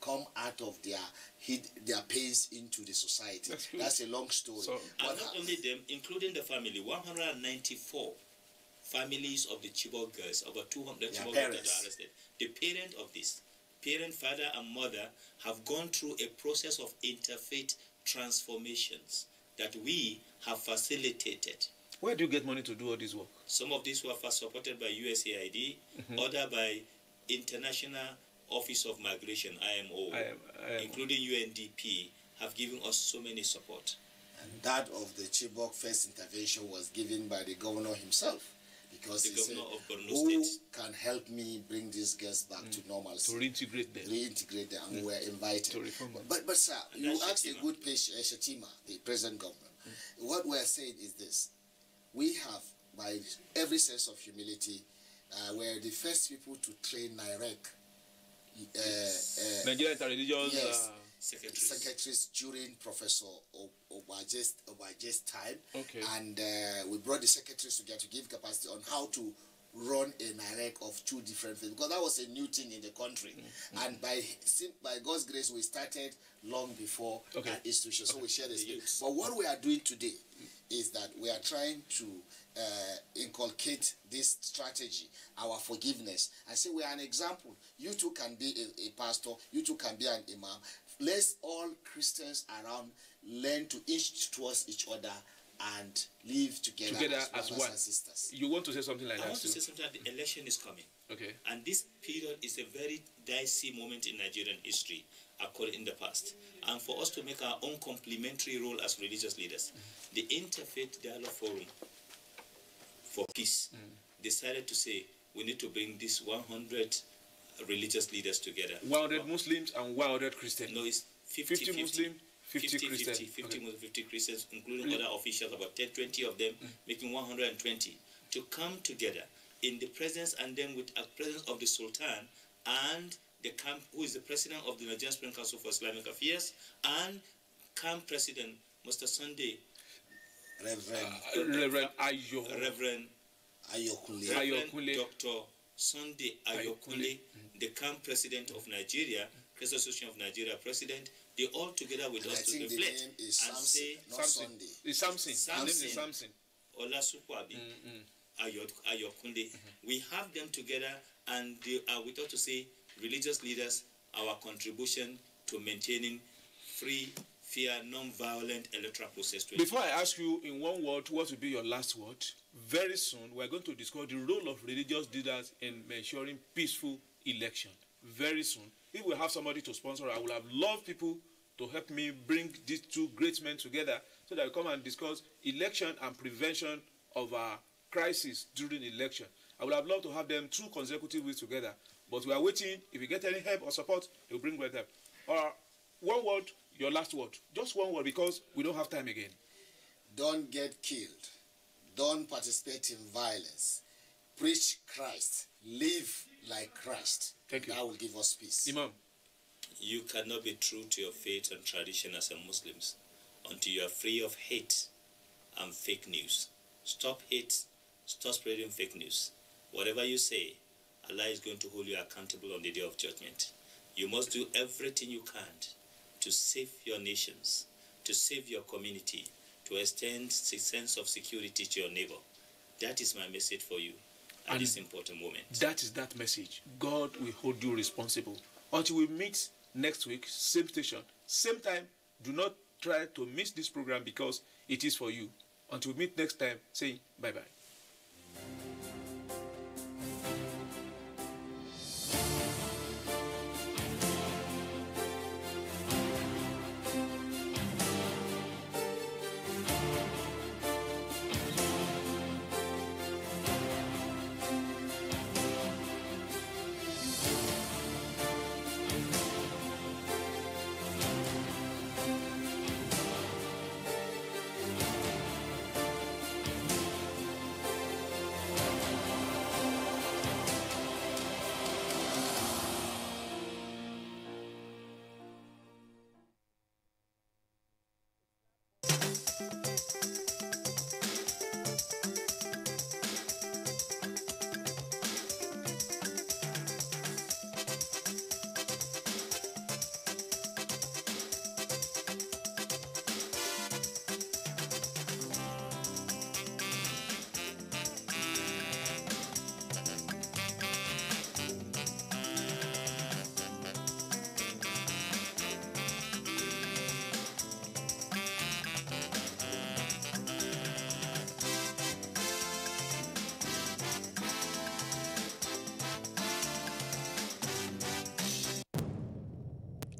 come out of their pains into the society. That's a long story. So, and not only them, including the family, 194 families of the Chibok girls, over 200 Chibok girls that are arrested. The parent of this, father and mother, have gone through a process of interfaith transformations that we have facilitated. Where do you get money to do all this work? Some of these were first supported by USAID, other by International Office of Migration, IMO, including UNDP, have given us so many support. And that of the Chibok first intervention was given by the governor himself, because the he governor said, of Borno who State can help me bring these girls back to normalcy? To reintegrate them. Reintegrate them, and we were invited. To reform them. But sir, And you that's asked Shetima. a good patient, Shetima, the present governor. What we are saying is this: we have, by every sense of humility, we're the first people to train NIREC. Nigerian Interreligious Yes. secretaries during Professor Obaje's time. Okay. And we brought the secretaries together to give capacity on how to run a NIREC of two different things, because that was a new thing in the country. And by God's grace, we started long before that institution. So we share this. Yes. But what we are doing today is that we are trying to inculcate this strategy, our forgiveness, and say we are an example. You too can be a pastor, you too can be an imam. Let's all Christians around learn to inch towards each other and live together as one. And sisters. You want to say something like that? I want to say something that the election is coming. Okay. And this period is a very dicey moment in Nigerian history, occurred in the past. And for us to make our own complementary role as religious leaders, the Interfaith Dialogue Forum for Peace decided to say we need to bring these 100 religious leaders together. 100 Muslims and 100 Christians. No, it's 50 Muslims, 50 Christians. 50 Muslims, 50 Christians, including other officials, about 20 of them, making 120, to come together in the presence and then with a presence of the Sultan and the camp, who is the president of the Nigerian Supreme Council for Islamic Affairs, and camp president, Mr. Sunday, Reverend Ayokunle. Dr. Sunday Ayokunle, the camp president of Nigeria, Christian Association of Nigeria president, they all together with us to reflect and say, Sunday. It's Samson. His name is Samson. Olasukwabi, Ayokunle. We have them together and they are with us to say, religious leaders, our contribution to maintaining free, fair, non-violent electoral process. Before I ask you in one word, what will be your last word? Very soon, we are going to discuss the role of religious leaders in ensuring peaceful election. Very soon. If we have somebody to sponsor, I would have loved people to help me bring these two great men together so that we come and discuss election and prevention of our crisis during election. I would have loved to have them 2 consecutive weeks together, but we are waiting. If you get any help or support, they will bring great help. One word, your last word. Just one word, because we don't have time again. Don't get killed. Don't participate in violence. Preach Christ. Live like Christ. Thank you. That will give us peace. Imam. You cannot be true to your faith and tradition as a Muslims until you are free of hate and fake news. Stop hate. Stop spreading fake news. Whatever you say, Allah is going to hold you accountable on the day of judgment. You must do everything you can to save your nations, to save your community, to extend a sense of security to your neighbor. That is my message for you at this important moment. That is that message. God will hold you responsible. Until we meet next week, same station, same time, do not try to miss this program because it is for you. Until we meet next time, say bye-bye.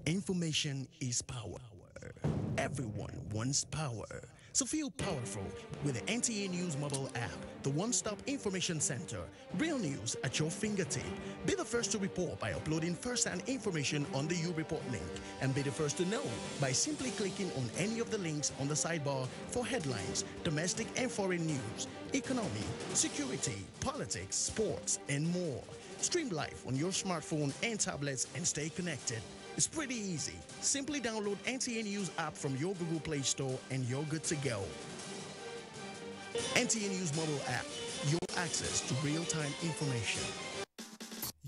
Information is power. Everyone wants power. So feel powerful with the NTA News mobile app, the one-stop information center. Real news at your fingertip. Be the first to report by uploading first-hand information on the YouReport link, and be the first to know by simply clicking on any of the links on the sidebar for headlines, domestic and foreign news, economy, security, politics, sports, and more. Stream live on your smartphone and tablets and stay connected. It's pretty easy. Simply download NTA News app from your Google Play Store and you're good to go. NTA News mobile app, your access to real-time information.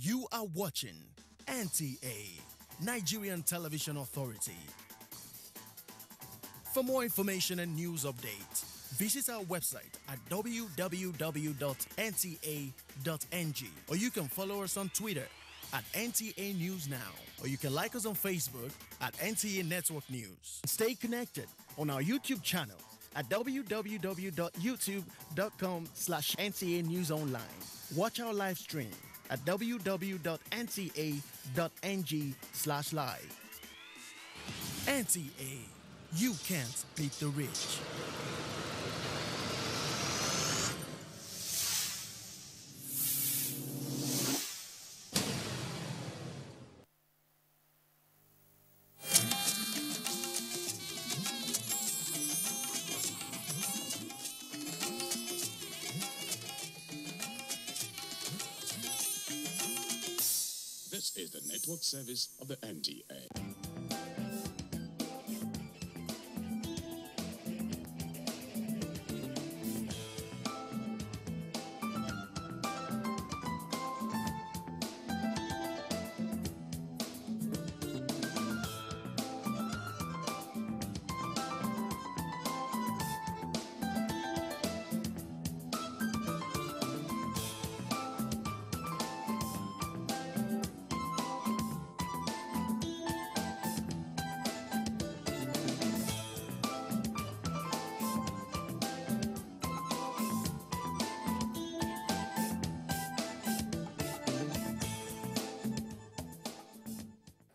You are watching NTA, Nigerian Television Authority. For more information and news updates, visit our website at www.nta.ng, or you can follow us on Twitter at NTA News Now, or you can like us on Facebook at NTA Network News. Stay connected on our YouTube channel at www.youtube.com/NTA News Online. Watch our live stream at www.nta.ng/live. NTA, you can't beat the rich. This is the network service of the NTA.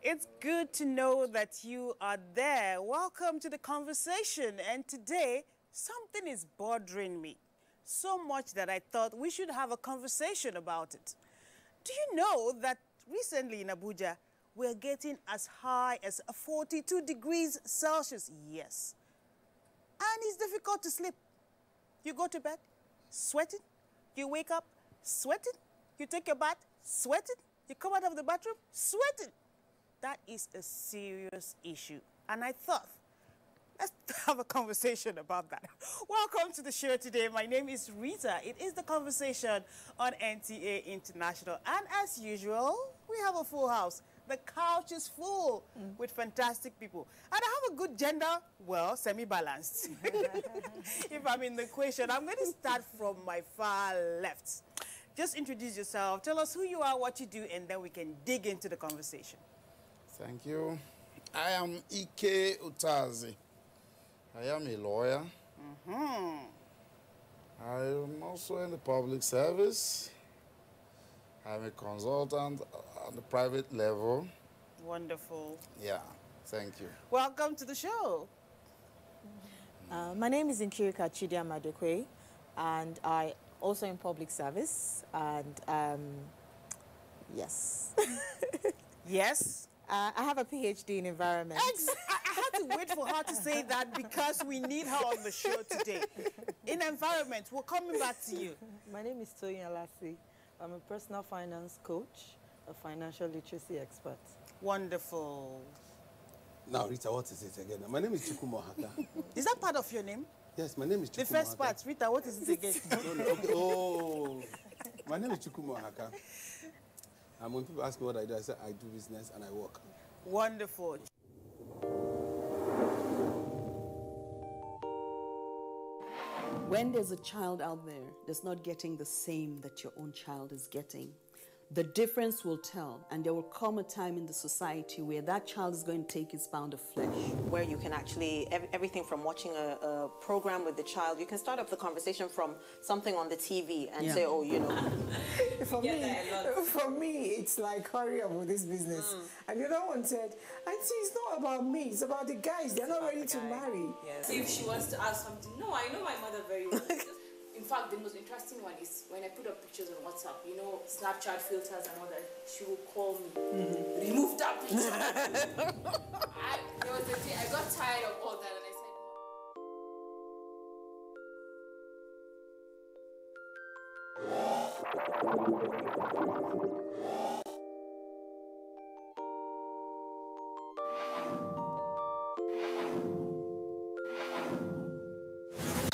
It's good to know that you are there. Welcome to the conversation. And today, something is bothering me. So much that I thought we should have a conversation about it. Do you know that recently in Abuja, we're getting as high as 42 degrees Celsius? Yes. And it's difficult to sleep. You go to bed, sweating. You wake up, sweating. You take your bath, sweating. You come out of the bathroom, sweating. That is a serious issue. And I thought, let's have a conversation about that. Welcome to the show today. My name is Rita. It is the conversation on NTA International. And as usual, we have a full house. The couch is full with fantastic people. And I have a good gender, well, semi-balanced. If I'm in the equation, I'm going to start from my far left. Just introduce yourself. Tell us who you are, what you do, and then we can dig into the conversation. Thank you. I am Ike Utazi. I am a lawyer. I am also in the public service. I'm a consultant on the private level. Wonderful. Yeah, thank you. Welcome to the show. My name is Nkirika Chidia Madekwe, and I also in public service. And yes. Yes? I have a PhD in environment. I had to wait for her to say that because we need her on the show today. In environment, we're coming back to you. My name is Toyin Alasi. I'm a personal finance coach, a financial literacy expert. Wonderful. Now, Rita, what is it again? My name is Chukwumo Haka. Is that part of your name? Yes, my name is Chukwumo The first part, Rita, what is it again? Okay. Oh, my name is Chukwumo Haka. And when people ask me what I do, I say I do business and I work. Wonderful. When there's a child out there that's not getting the same that your own child is getting, the difference will tell, and there will come a time in the society where that child is going to take its pound of flesh. Where you can actually, everything from watching a program with the child, you can start up the conversation from something on the TV and say, oh, you know. For me, it's like, hurry up with this business. And the other one said, Auntie, it's not about me, it's about the guys. They're not ready to marry. Yes. If she wants to ask something, no, I know my mother very well. In fact, the most interesting one is when I put up pictures on WhatsApp, you know, Snapchat filters and all that, she will call me, remove that picture. There was a day I got tired of all that and I said,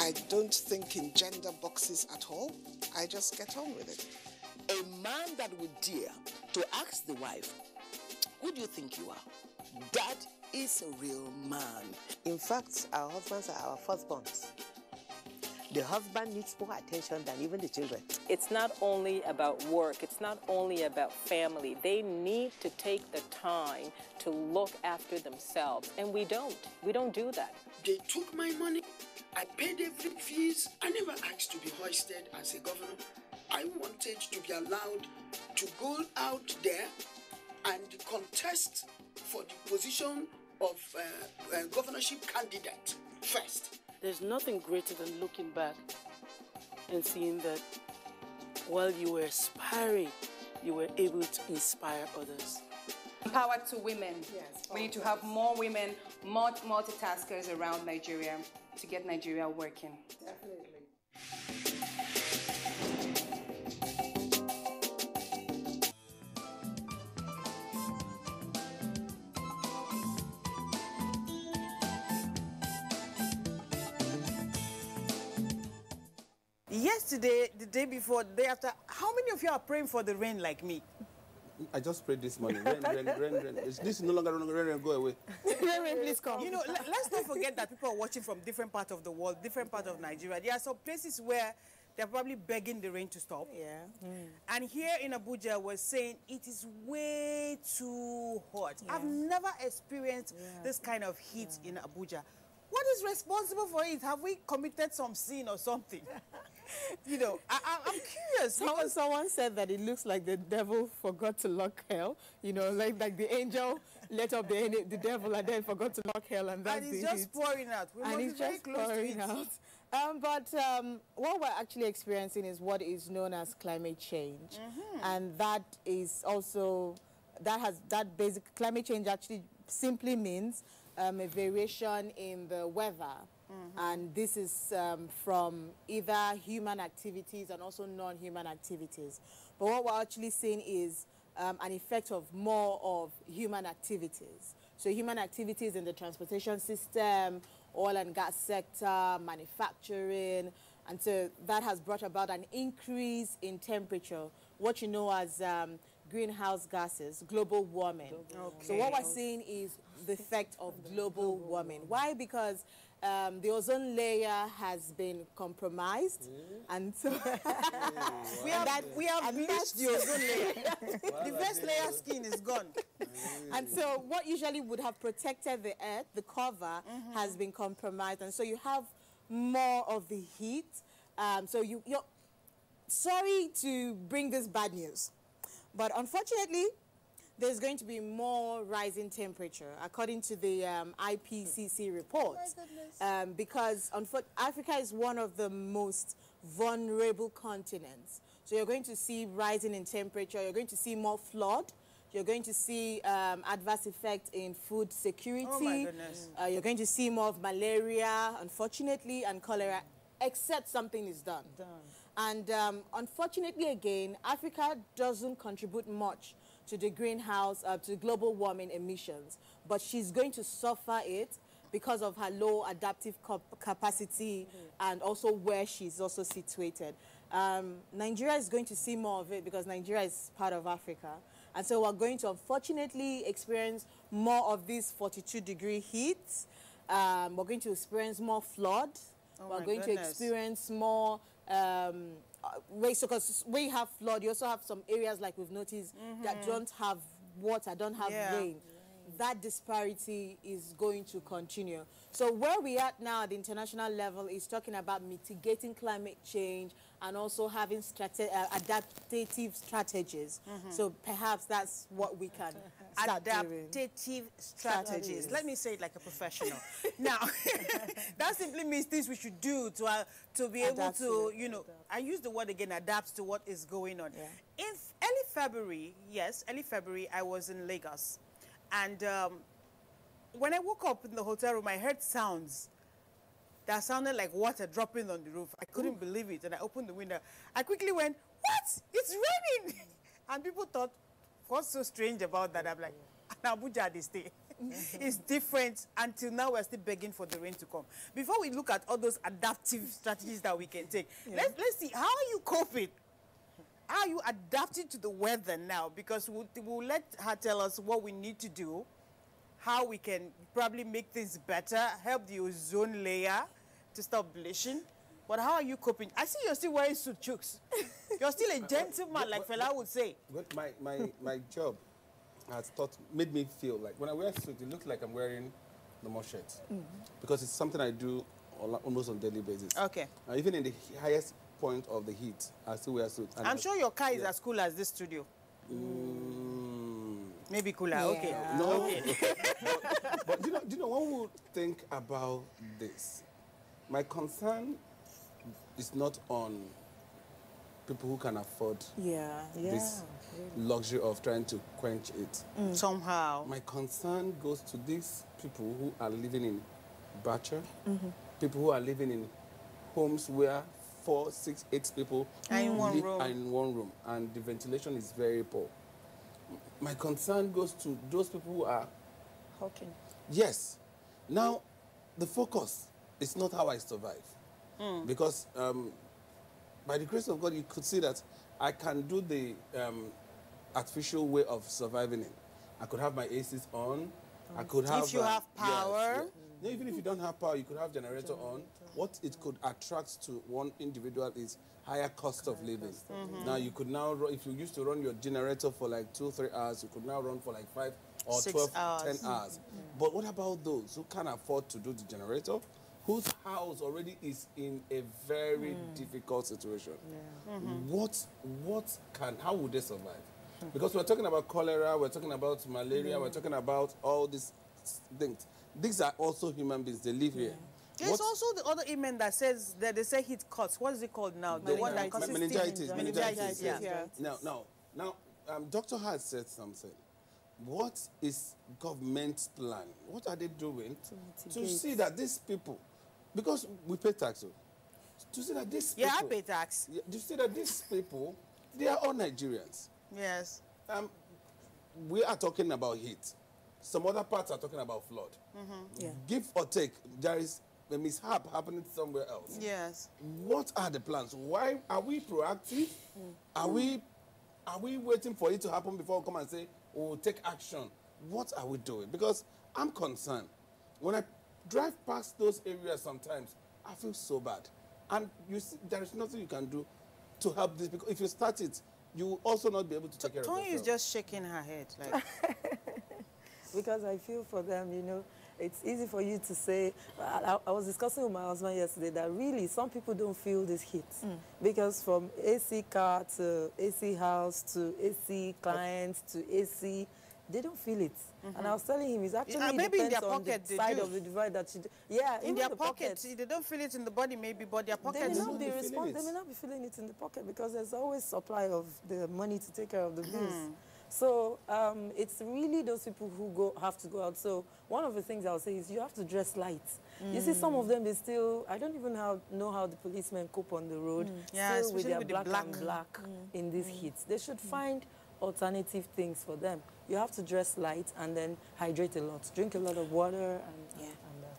I don't think in gender boxes at all. I just get on with it. A man that would dare to ask the wife, who do you think you are? That is a real man. In fact, our husbands are our firstborns. The husband needs more attention than even the children. It's not only about work, it's not only about family. They need to take the time to look after themselves, and we don't do that. They took my money. I paid every fees. I never asked to be hoisted as a governor. I wanted to be allowed to go out there and contest for the position of governorship candidate first. There's nothing greater than looking back and seeing that while you were aspiring, you were able to inspire others. Empowered to women. Yes, we need to have more women, more multitaskers around Nigeria to get Nigeria working. Definitely. Yesterday, the day before, the day after, how many of you are praying for the rain like me? I just prayed this morning. Rain. This is no longer rain, go away. Rain, please come. You know, let's not forget that people are watching from different parts of the world, different parts of Nigeria. There are some places where they're probably begging the rain to stop. Yeah. And here in Abuja, we're saying it is way too hot. I've never experienced this kind of heat in Abuja. What is responsible for it? Have we committed some sin or something? You know, I'm curious. Someone said that it looks like the devil forgot to lock hell. You know, like the angel let up the devil and then forgot to lock hell, and that's it's just pouring out. We must be very close to it. But what we're actually experiencing is what is known as climate change, and that is also basic climate change actually simply means a variation in the weather. And this is from either human activities and also non-human activities. But what we're actually seeing is an effect of more of human activities. So human activities in the transportation system, oil and gas sector, manufacturing, and so that has brought about an increase in temperature, what you know as greenhouse gases, global warming. So what we're seeing is the effect of global warming. Why? Because the ozone layer has been compromised, and so we have bleached the ozone layer. The first layer skin is gone. And so what usually would have protected the earth, the cover, has been compromised, and so you have more of the heat. So you're sorry to bring this bad news, but unfortunately, there's going to be more rising temperature, according to the IPCC report. Because Africa is one of the most vulnerable continents. So you're going to see rising in temperature, you're going to see more flood, you're going to see adverse effects in food security. Oh my goodness. You're going to see more of malaria, unfortunately, and cholera, except something is done. And unfortunately, again, Africa doesn't contribute much to the greenhouse, to global warming emissions, but she's going to suffer it because of her low adaptive capacity and also where she's also situated. Nigeria is going to see more of it because Nigeria is part of Africa. And so we're going to unfortunately experience more of these 42-degree heat. We're going to experience more flood. We're going to experience more ways, because we have flood, you also have some areas like we've noticed that don't have water, don't have rain. That disparity is going to continue. So where we are now at the international level is talking about mitigating climate change and also having adaptive strategies. So perhaps that's what we can start doing. Adaptive strategies. Let me say it like a professional. Now, that simply means things we should do to be able to, you know, I use the word again, adapt to what is going on. In early February, early February, I was in Lagos. And when I woke up in the hotel room, I heard sounds that sounded like water dropping on the roof. I couldn't believe it, and I opened the window. I quickly went, what? It's raining! And people thought, what's so strange about that? I'm like, Abuja, they stay. It's different. Until now, we're still begging for the rain to come. Before we look at all those adaptive strategies that we can take, let's see, how are you coping? How are you adapting to the weather now? Because we'll let her tell us what we need to do, how we can probably make things better, help the ozone layer to stop bleaching. But how are you coping? I see you're still wearing suit chooks. You're still a gentleman, like Fela would say. But my job has made me feel like when I wear suit, it looks like I'm wearing normal shirts. Because it's something I do almost on a daily basis. Okay. Even in the highest point of the heat, I still wear suit. I'm sure your car is as cool as this studio. Maybe cooler, okay. No, okay. but do you know, one would think about this. My concern is not on people who can afford this luxury of trying to quench it. Somehow. My concern goes to these people who are living in Bacha, people who are living in homes where 4, 6, 8 people are in one room, and the ventilation is very poor. My concern goes to those people who are hawking. Yes. Now, the focus is not how I survive. Because by the grace of God, you could see that I can do the artificial way of surviving it. I could have my ACs on. I could have... If you have power. No, even if you don't have power, you could have generator on. What it could attract to one individual is higher cost of living. Now, you could now, if you used to run your generator for like 2 or 3 hours, you could now run for like 5 or 12, 10 hours. But what about those who can't afford to do the generator, whose house already is in a very difficult situation? How would they survive? Because we're talking about cholera, we're talking about malaria, we're talking about all these things. These are also human beings. They live here. There's also the other ailment that says that they say heat cuts. What is it called now? The one that causes meningitis. Meningitis. Yeah. Now, Dr. has said something. What is government's plan? What are they doing to see that these people, because we pay tax, to see that these people... Yeah, I pay tax. To see that these people, they are all Nigerians. Yes. We are talking about heat. Some other parts are talking about flood. Give or take, there is a mishap happening somewhere else. Yes. What are the plans? Why are we proactive? Are we waiting for it to happen before we come and say, we'll take action? What are we doing? Because I'm concerned. When I drive past those areas sometimes, I feel so bad. And you see, there is nothing you can do to help this, because if you start it, you will also not be able to take care of yourself. Tony is just shaking her head. Like. Because I feel for them, you know, it's easy for you to say, I was discussing with my husband yesterday that really some people don't feel this heat. Because from AC car to AC house to AC clients to AC, they don't feel it. And I was telling him, it's actually maybe in their on pocket the side of the divide that you do. Yeah, in their pocket. They don't feel it in the body maybe, but their pockets. They may not be feeling it in the pocket because there's always supply of the money to take care of the bills. So it's really those people who have to go out. So one of the things I'll say is you have to dress light. You see, some of them, they still, I don't even know how the policemen cope on the road, still with their black in this heat. They should find alternative things for them. You have to dress light and then hydrate a lot. Drink a lot of water. And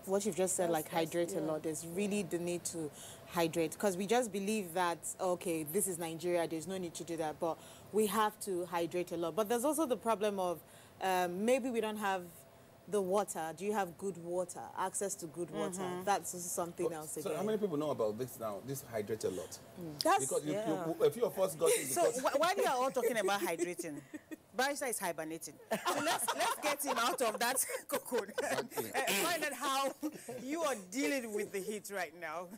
what you've just said, hydrate a lot, there's really the need to hydrate, because we just believe that, okay, this is Nigeria, there's no need to do that, but we have to hydrate a lot. But there's also the problem of maybe we don't have the water. Do you have good water, access to good water? That's something else again. So how many people know about this now? This hydrate a lot. That's, because a few of us got it. So while you are all talking about hydrating, Barrister is hibernating. So let's get him out of that cocoon and find out how you are dealing with the heat right now.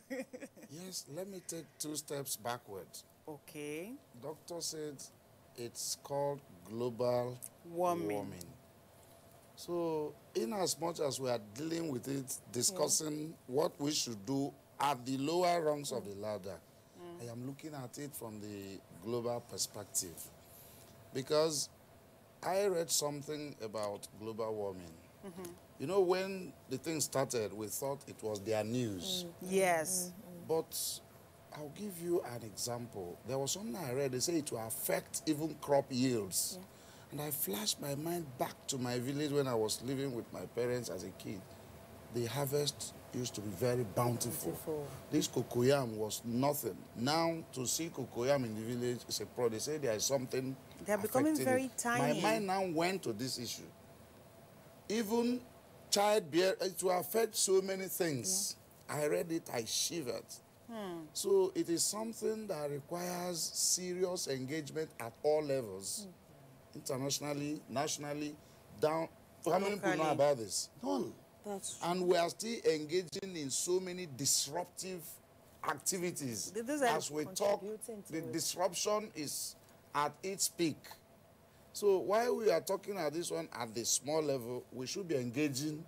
Yes, let me take 2 steps backwards. Okay. Doctor said it's called global warming. So in as much as we are dealing with it, discussing what we should do at the lower rungs of the ladder, I am looking at it from the global perspective. Because I read something about global warming. You know, when the thing started, we thought it was their news. Yes. But I'll give you an example. There was something I read, they say it will affect even crop yields. And I flashed my mind back to my village when I was living with my parents as a kid. The harvest used to be very bountiful. This cocoyam was nothing. Now, to see cocoyam in the village is a pro. They say there is something They're becoming very tiny. My mind now went to this issue. Even childbearing, it will affect so many things. I read it, I shivered. So it is something that requires serious engagement at all levels. Internationally, nationally, down. How many people know about this? None. That's true. And we are still engaging in so many disruptive activities. As we talk, the disruption is at its peak. So while we are talking at this one at the small level, we should be engaging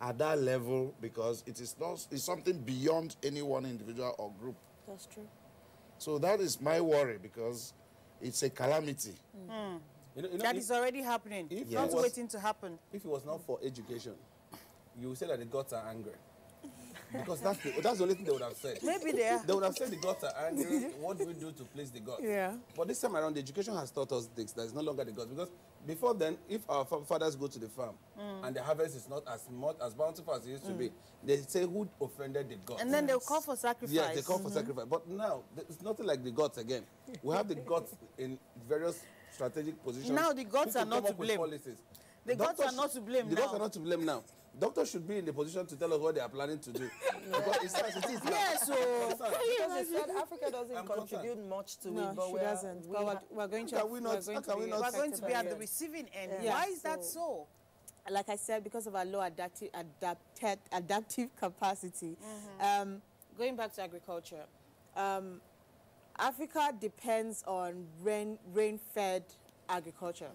at that level because it is not, it's something beyond any one individual or group. That's true. So that is my worry because it's a calamity. That is already happening. It's not waiting to happen. If it was not for education, you would say that the gods are angry. Because that's the only thing they would have said. Maybe they are. They would have said the gods are angry. What do we do to please the gods? Yeah. But this time around, the education has taught us this. That is no longer the gods. Because before then, if our fathers go to the farm and the harvest is not as much as bountiful as it used to be, they say who offended the gods. And then they'll call for sacrifice. Yes, they call for sacrifice. But now, it's nothing like the gods again. We have the gods in various strategic positions. Now the gods are not to blame. The gods are not to blame now. The gods are not to blame now. Doctors should be in the position to tell us what they are planning to do. Because it's as it is now. Yes, so because they said Africa doesn't contribute much to it, but she doesn't. But we're going to. We're going to be at the receiving end. Yeah. Why is that so? Like I said, because of our low adaptive capacity. Going back to agriculture, Africa depends on rain-fed agriculture.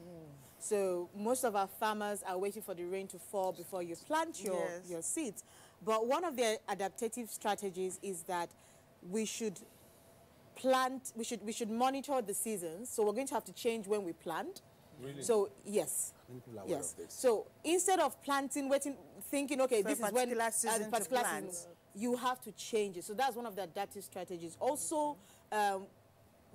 So most of our farmers are waiting for the rain to fall before you plant your seeds. But one of the adaptive strategies is that we should monitor the seasons. So we're going to have to change when we plant. Really? So yes. Yes. So instead of planting, thinking, okay, this is when particular season, you have to change it. So that's one of the adaptive strategies. Also,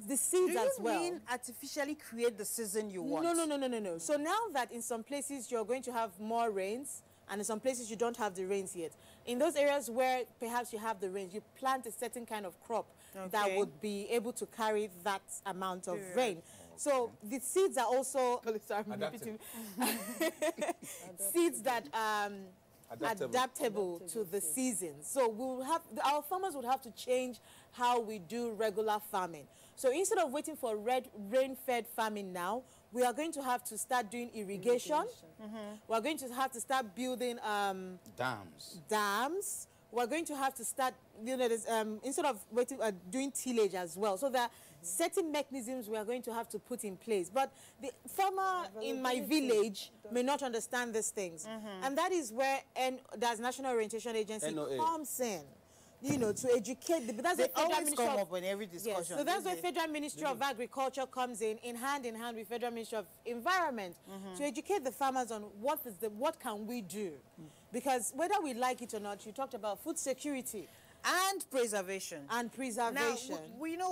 the seeds as well. Do you mean artificially create the season you want? No. So now that in some places you're going to have more rains, and in some places you don't have the rains yet, in those areas where perhaps you have the rains, you plant a certain kind of crop that would be able to carry that amount of rain. So the seeds are also seeds that adaptable to the seasons. So our farmers would have to change how we do regular farming. So instead of waiting for rain-fed farming now, we are going to have to start doing irrigation. We're going to have to start building dams. We're going to have to start, instead of doing tillage as well. So there are certain mechanisms we are going to have to put in place. But the farmer in my village may not understand these things. And that is where there's National Orientation Agency comes in. To educate. That's they always come up in every discussion. Yes, so that's where Federal Ministry of Agriculture comes in hand with Federal Ministry of Environment, to educate the farmers on what can we do. Because whether we like it or not, you talked about food security. And preservation. Now,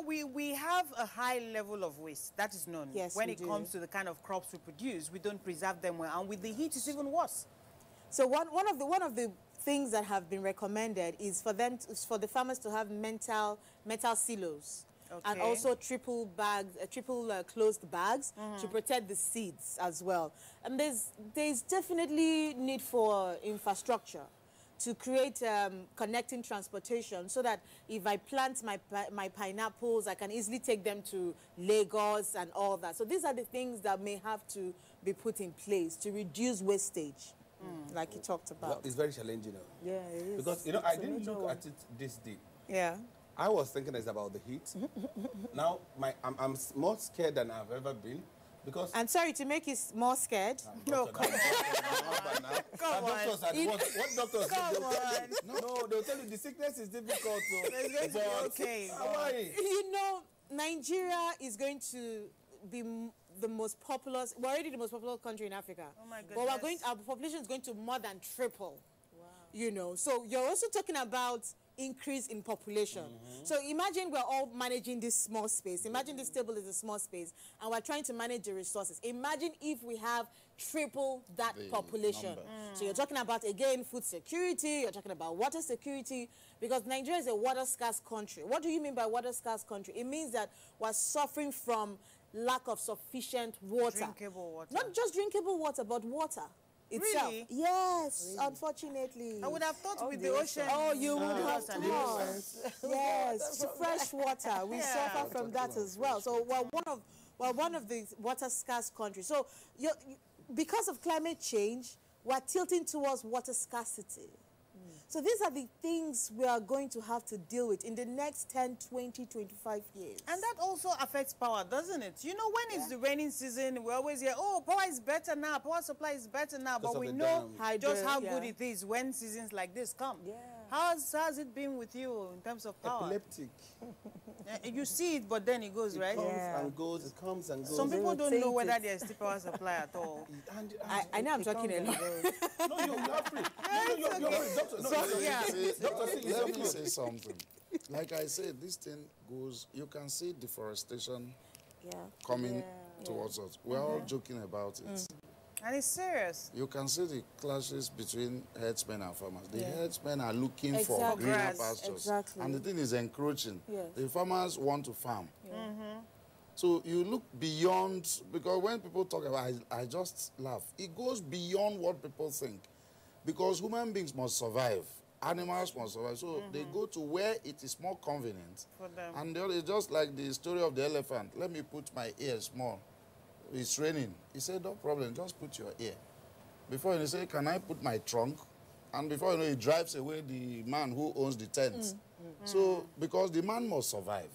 we have a high level of waste. That is known. Yes, when it comes to the kind of crops we produce, we don't preserve them well. And with the heat, it's even worse. So one of the things that have been recommended is for the farmers to have metal silos. and also triple bags, triple closed bags to protect the seeds as well. And there's definitely need for infrastructure to create connecting transportation so that if I plant my pineapples, I can easily take them to Lagos and all that. So these are the things that may have to be put in place to reduce wastage, like you talked about. Well, it's very challenging. Yeah, it is. Because, you know, I didn't look at it this deep. Yeah. I was thinking it's about the heat. Now, I'm more scared than I've ever been. Because I'm sorry to make you more scared. No, come on. Come on. Doctors what doctors do? No, they'll tell you the sickness is difficult. Okay. You know, Nigeria is going to be the most populous. We're already the most populous country in Africa. Oh my goodness. But our population is going to more than triple. Wow. You know, so you're also talking about increase in population. So imagine we're all managing this small space. Imagine this table is a small space and we're trying to manage the resources. Imagine if we have triple that population. So you're talking about, again, food security, you're talking about water security, because Nigeria is a water scarce country. What do you mean by water scarce country? It means that we're suffering from lack of sufficient water. Drinkable water. Not just drinkable water, but water itself. Really? Yes, unfortunately. I would have thought with the ocean. Oh, you would have thought. Yes, fresh water. We suffer from that as well. So we're one of the water scarce countries. So because of climate change, we're tilting towards water scarcity. So these are the things we are going to have to deal with in the next 10, 20, 25 years. And that also affects power, doesn't it? You know, when it's the raining season, we always hear, oh, power is better now, power supply is better now. But we know just how good it is when seasons like this come. Yeah. How's it been with you in terms of power? Epileptic. You see it, but then it goes, right? It comes and goes, it comes and goes. Some people don't know whether there's still power supply at all. I know I'm talking a lot. No, you're free. You're free. Doctor, let me say something. Like I said, this thing goes, you can see deforestation coming towards us. We're all joking about it. And it's serious. You can see the clashes between herdsmen and farmers. The herdsmen are looking for greener pastures. And the thing is encroaching. The farmers want to farm. So you look beyond, because when people talk about it, I just laugh. It goes beyond what people think. Because human beings must survive. Animals must survive. So they go to where it is more convenient. For them. And it's just like the story of the elephant. Let me put my ear small. It's raining. He said, no problem, just put your ear. Before he said, can I put my trunk? And before you know, he drives away the man who owns the tent. So, because the man must survive.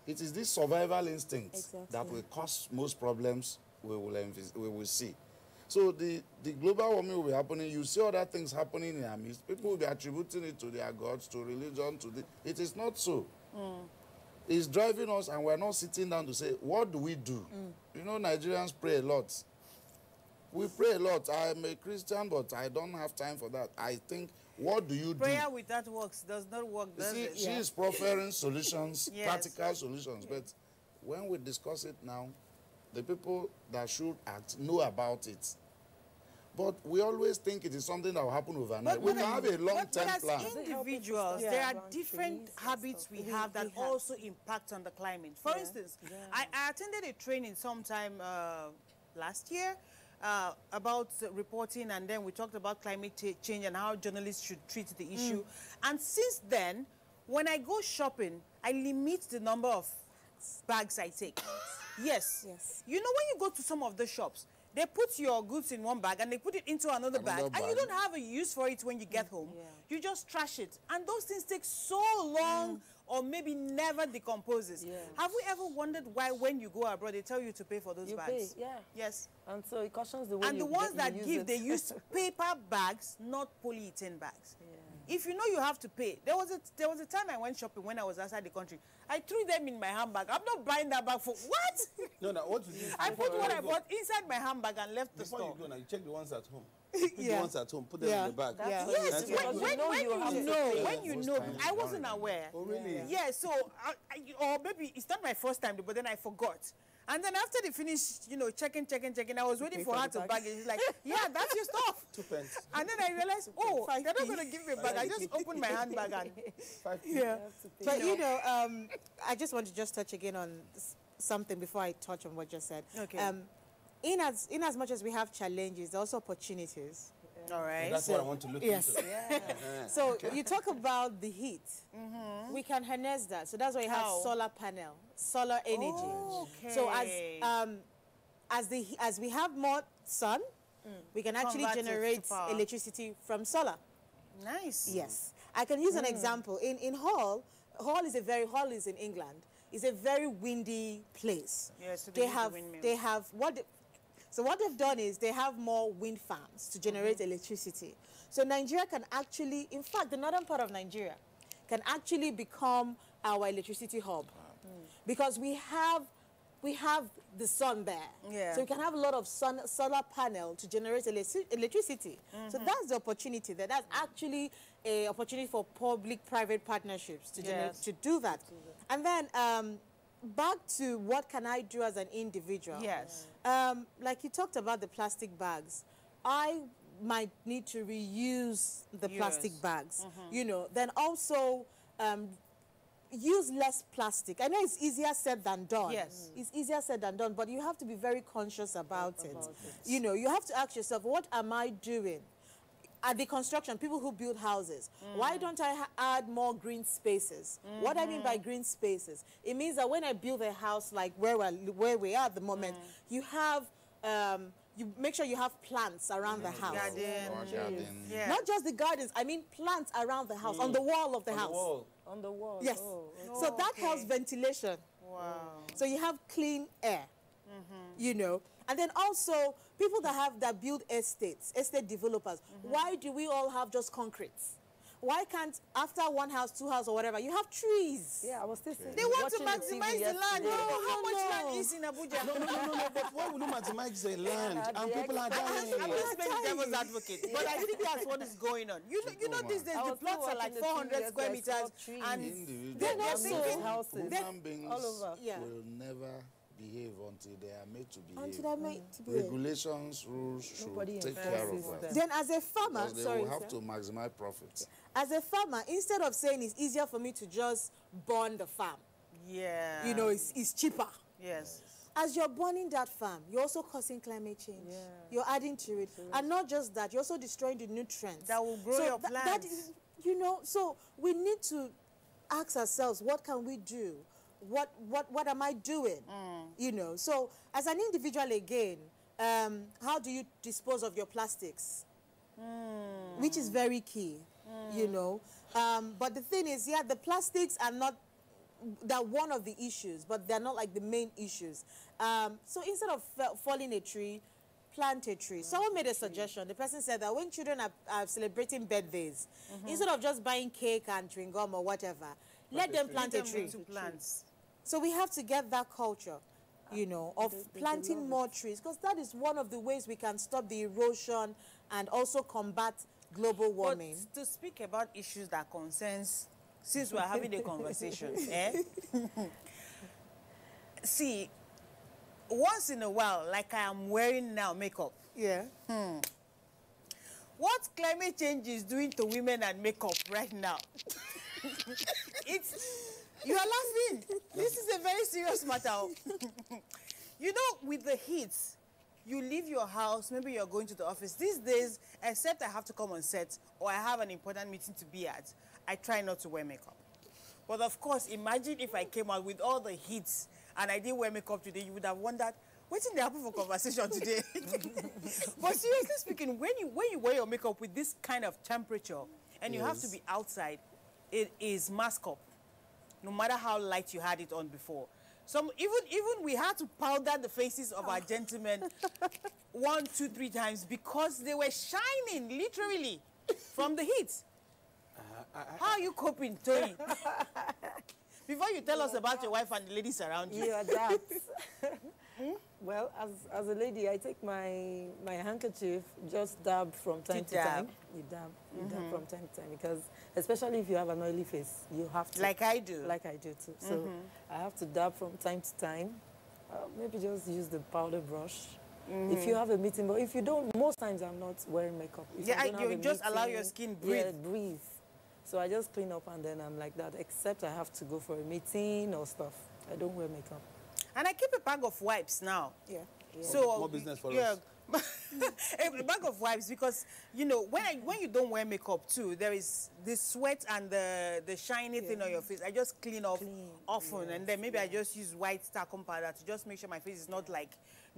It is this survival instinct that will cause most problems we will see. So the global warming will be happening. You see other things happening in our midst. People will be attributing it to their gods, to religion, it is not so. It's driving us, and we're not sitting down to say, what do we do? You know, Nigerians pray a lot. We pray a lot. I'm a Christian, but I don't have time for that. I think, what do you do? Prayer without works does not work, does it? She is proffering solutions, practical solutions. But when we discuss it now, the people that should act know about it. But we always think it is something that will happen overnight. We can have a long-term plan. As individuals, there are different habits we have that also impact on the climate. For instance, I attended a training sometime last year about reporting, and then we talked about climate change and how journalists should treat the issue. And since then, when I go shopping, I limit the number of bags I take. Yes. You know, when you go to some of the shops, they put your goods in one bag and they put it into another bag, and you don't have a use for it when you get home. You just trash it. And those things take so long or maybe never decomposes. Have we ever wondered why when you go abroad, they tell you to pay for those bags? Pay, Yes. And so it cautions the way and the ones that give, they use paper bags, not polyethylene bags. If you know you have to pay, there was a time I went shopping when I was outside the country. I threw them in my handbag. I'm not buying that bag for what? No, what you do? I put what I bought inside my handbag and left the store. Before you go now, you check the ones at home. Put the ones at home, put them in the bag. Yes, when you know, I wasn't aware. Oh, really? Yeah, so, or maybe it's not my first time, but then I forgot. And then after they finished, you know, checking, I was waiting for her to bag it. She's like, yeah, that's your stuff. 2 pence. And then I realized, oh, they're not going to give me a bag. I just opened my handbag and... 5 Yeah. But, you know, I just want to just touch again on something before I touch on what you just said. Okay. In as much as we have challenges, there are also opportunities. All right. That's what I want to look into. Yeah. So you talk about the heat. We can harness that. So that's why you have solar panel, solar energy. Oh, okay. So as we have more sun, we can actually generate electricity from solar. Nice. Yes. I can use an example. In Hull is in England. It's a very windy place. Yes, so so what they've done is they have more wind farms to generate electricity. So Nigeria can actually, in fact, the northern part of Nigeria can actually become our electricity hub because we have the sun there. Yeah. So we can have a lot of solar panel to generate electricity. So that's the opportunity there. That's actually an opportunity for public-private partnerships to do that. And then back to what can I do as an individual? Yes. Like you talked about the plastic bags. I might need to reuse the plastic bags, you know. Then also use less plastic. I know it's easier said than done. Yes. It's easier said than done, but you have to be very conscious about it. You know, you have to ask yourself, what am I doing? At the construction, people who build houses, why don't I add more green spaces? What I mean by green spaces, it means that when I build a house like where we are at the moment, you have, you make sure you have plants around the house. Garden. Yeah. Not just the gardens, I mean plants around the house, on the wall of the house. On the wall. Yes. So that helps ventilation. Wow. So you have clean air, you know. And then also, people that build estates, estate developers, why do we all have just concrete? Why can't, after one house, 2 houses, or whatever, you have trees? Yeah, I was still saying. They want to maximize the land. You know how much land is in Abuja? No, but why would you maximize the land? And people are dying. I'm just playing devil's advocate, but I think that's what is going on. You know these days, the plots are like 400 square meters, and they're not thinking houses. Human beings all over. will never behave until they are made to behave. Until they're made to behave. Regulations, rules should take care of that. Then as a farmer, because they will have to maximize profits. As a farmer, instead of saying it's easier for me to just burn the farm, yeah, you know, it's cheaper. Yes. As you're burning that farm, you're also causing climate change. Yeah. You're adding to it. And not just that, you're also destroying the nutrients. That will grow your plants. That is, you know, so we need to ask ourselves, what can we do? What am I doing? You know, so as an individual again, how do you dispose of your plastics? Which is very key, you know. But the thing is, yeah, the plastics are not, they're one of the issues, but they're not like the main issues. So instead of felling a tree, plant a tree. Someone made a suggestion. The person said that when children are celebrating birthdays, instead of just buying cake and chewing gum or whatever, let them plant a tree. So we have to get that culture, you know, of planting more trees, because that is one of the ways we can stop the erosion and also combat global warming. But to speak about issues that concerns, since we're having a conversation, see, once in a while, like I am wearing now makeup. Yeah. What climate change is doing to women and makeup right now? You are laughing. This is a very serious matter. You know, with the heat, you leave your house, maybe you're going to the office. These days, except I have to come on set or I have an important meeting to be at, I try not to wear makeup. But of course, imagine if I came out with all the heat and I didn't wear makeup today, you would have wondered, what's in the happen for conversation today? But seriously speaking, when you wear your makeup with this kind of temperature and you have to be outside, it is mask up. No matter how light you had it on before. Even we had to powder the faces of our gentlemen 1, 2, 3 times because they were shining, literally, from the heat. How are you coping, Tony? Before you tell us about your wife and the ladies around you. You adapt. Well, as a lady, I take my handkerchief, just dab from time to time. You dab from time to time, because especially if you have an oily face, you have to. Like I do. Like I do too. So I have to dab from time to time. Maybe just use the powder brush. If you have a meeting, but if you don't, most times I'm not wearing makeup. If Yeah, I don't have you a just allow your meeting, skin breathe. Yeah, breathe. So I just clean up and then I'm like that, except I have to go for a meeting or stuff. I don't wear makeup. And I keep a bag of wipes now. Yeah. So more business for yeah, us. a bag of wipes, because you know when you don't wear makeup too, there is the sweat and the shiny thing on your face. I just clean off often, and then maybe I just use white talcum powder to just make sure my face is not like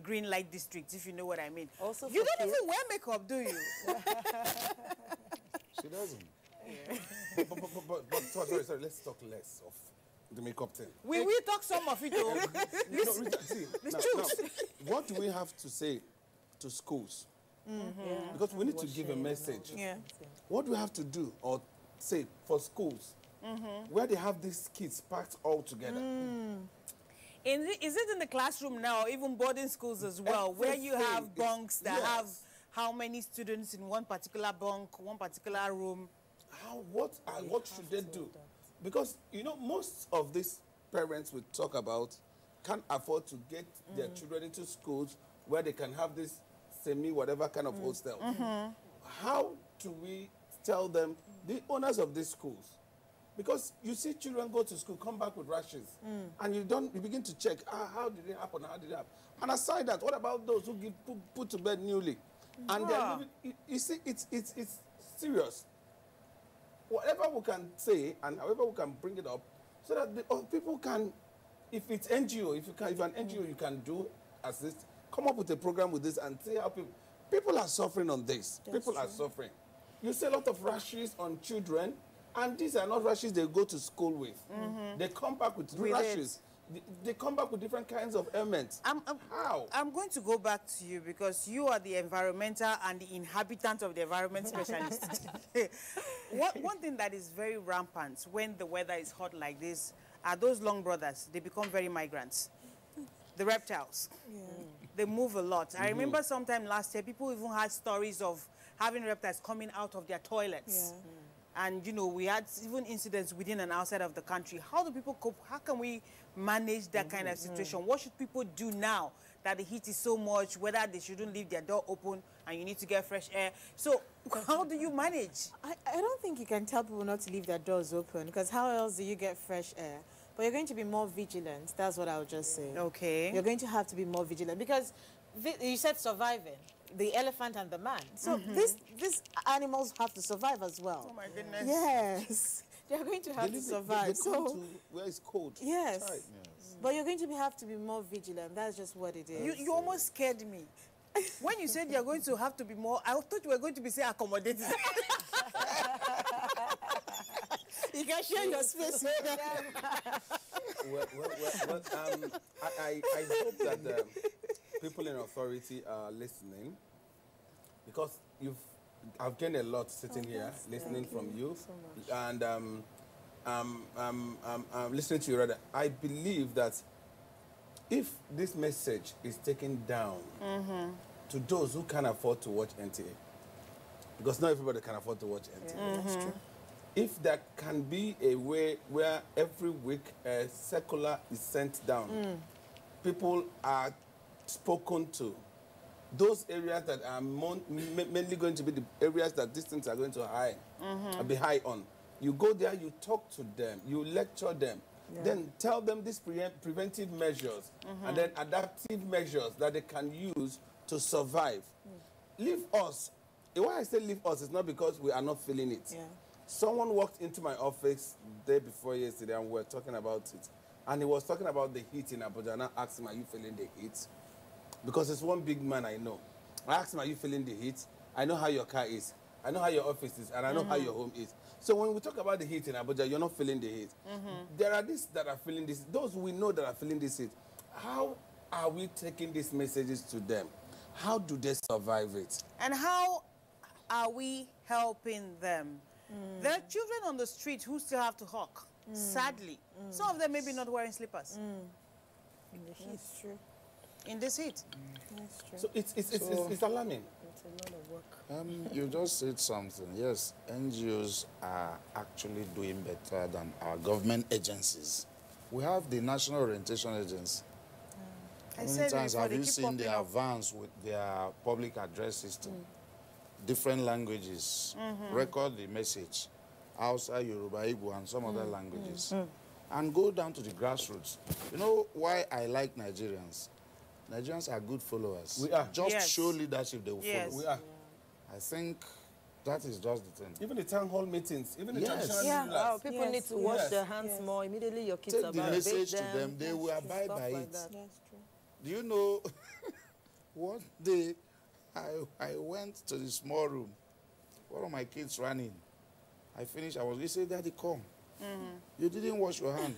green light district, if you know what I mean. Also, you don't even wear makeup, do you? She doesn't. But sorry, let's talk less of the makeup thing. We talk some of it, though. No, Rita, see, now, what do we have to say to schools? Because we need to give a message. What do we have to do or say for schools where they have these kids packed all together? Is it in the classroom now, even boarding schools as well, where you have bunks that have how many students in one particular bunk, one particular room? What should they do? Because, you know, most of these parents we talk about can't afford to get their children into schools where they can have this semi-whatever kind of hostel. How do we tell them, the owners of these schools? Because you see children go to school, come back with rashes, and you begin to check, how did it happen, how did it happen? And aside that, what about those who get put to bed newly? And they're living, you see, it's serious. Whatever we can say and however we can bring it up, so that people can, if it's NGO, if an NGO you can do assist, come up with a program with this and see how people are suffering on this. People are suffering. You see a lot of rashes on children, and these are not rashes they go to school with. They come back with rashes. They come back with different kinds of ailments. How? I'm going to go back to you because you are the environmental and the inhabitant of the environment specialist. One thing that is very rampant when the weather is hot like this are those long brothers. They become very migrants. The reptiles. They move a lot. I remember sometime last year, people even had stories of having reptiles coming out of their toilets. And, you know, we had even incidents within and outside of the country. How do people cope? How can we manage that kind of situation? What should people do now that the heat is so much, whether they shouldn't leave their door open and you need to get fresh air? So how do you manage? I don't think you can tell people not to leave their doors open, because how else do you get fresh air? But you're going to be more vigilant. That's what I would just say. Okay. You're going to have to be more vigilant because you said surviving. The elephant and the man. So these animals have to survive as well. Oh my goodness. Yes. They're going to have to survive. They come to where it's cold. Yes. But you're going to have to be more vigilant. That's just what it is. You almost scared me. When you said you're going to have to be more, I thought you were going to be saying accommodating. You can share your space with them. I hope that people in authority are listening, because I've gained a lot sitting here, listening from you, so and listening to you rather. I believe that if this message is taken down to those who can afford to watch NTA, because not everybody can afford to watch NTA. That's true. If there can be a way where every week a circular is sent down, people are spoken to, those areas that are mainly going to be the areas that these things are going to be high on. You go there, you talk to them, you lecture them, then tell them these preventive measures and then adaptive measures that they can use to survive. Leave us. Why I say leave us is not because we are not feeling it. Someone walked into my office the day before yesterday and we were talking about it. And he was talking about the heat in Abuja, and I asked him, are you feeling the heat? Because it's one big man I know. I asked him, are you feeling the heat? I know how your car is. I know how your office is. And I know how your home is. So when we talk about the heat in Abuja, you're not feeling the heat. There are these that are feeling this. Those we know that are feeling this heat. How are we taking these messages to them? How do they survive it? And how are we helping them? There are children on the street who still have to hawk, sadly. Some of them may be not wearing slippers. In the heat. It's true. In this heat. That's true. So it's alarming. It's a lot of work. You just said something. Yes, NGOs are actually doing better than our government agencies. We have the National Orientation Agency. How many times have you seen the advance with their public address system? Different languages, record the message, Hausa, Yoruba, Igbo, and some other languages. And go down to the grassroots. You know why I like Nigerians? Nigerians are good followers. We are. Just show leadership, they will follow. We are. I think that is just the thing. Even the town hall meetings, even the traditional rulers. Wow, people need to wash their hands more. Immediately your kids Take the message to them, they will abide by it. That's true. Do you know, one day I went to the small room. One of my kids ran in. I finished, he said, Daddy, come. You didn't wash your hand.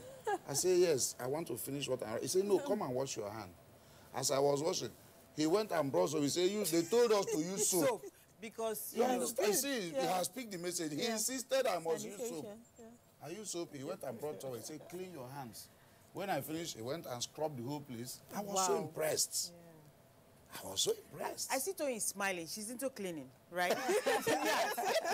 I said, yes, I want to finish what I... He said, no, come and wash your hand. As I was washing, he went and brought soap. He said, they told us to use soap. Because you understand? See, he has picked the message. He insisted I must use soap. I used soap. He went and brought soap. He said, clean your hands. When I finished, he went and scrubbed the whole place. I was so impressed. I was so impressed. I see Tony smiling. She's into cleaning, right? Yes,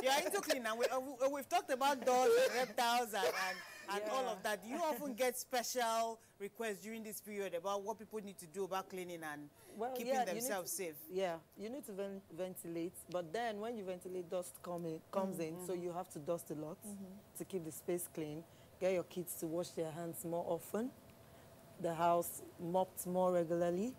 you're into cleaning. And we've talked about dogs and reptiles and all of that. Do you often get special requests during this period about what people need to do about cleaning and keeping themselves safe? Yeah, you need to ventilate. But then when you ventilate, dust comes in. So you have to dust a lot to keep the space clean. Get your kids to wash their hands more often. The house mopped more regularly.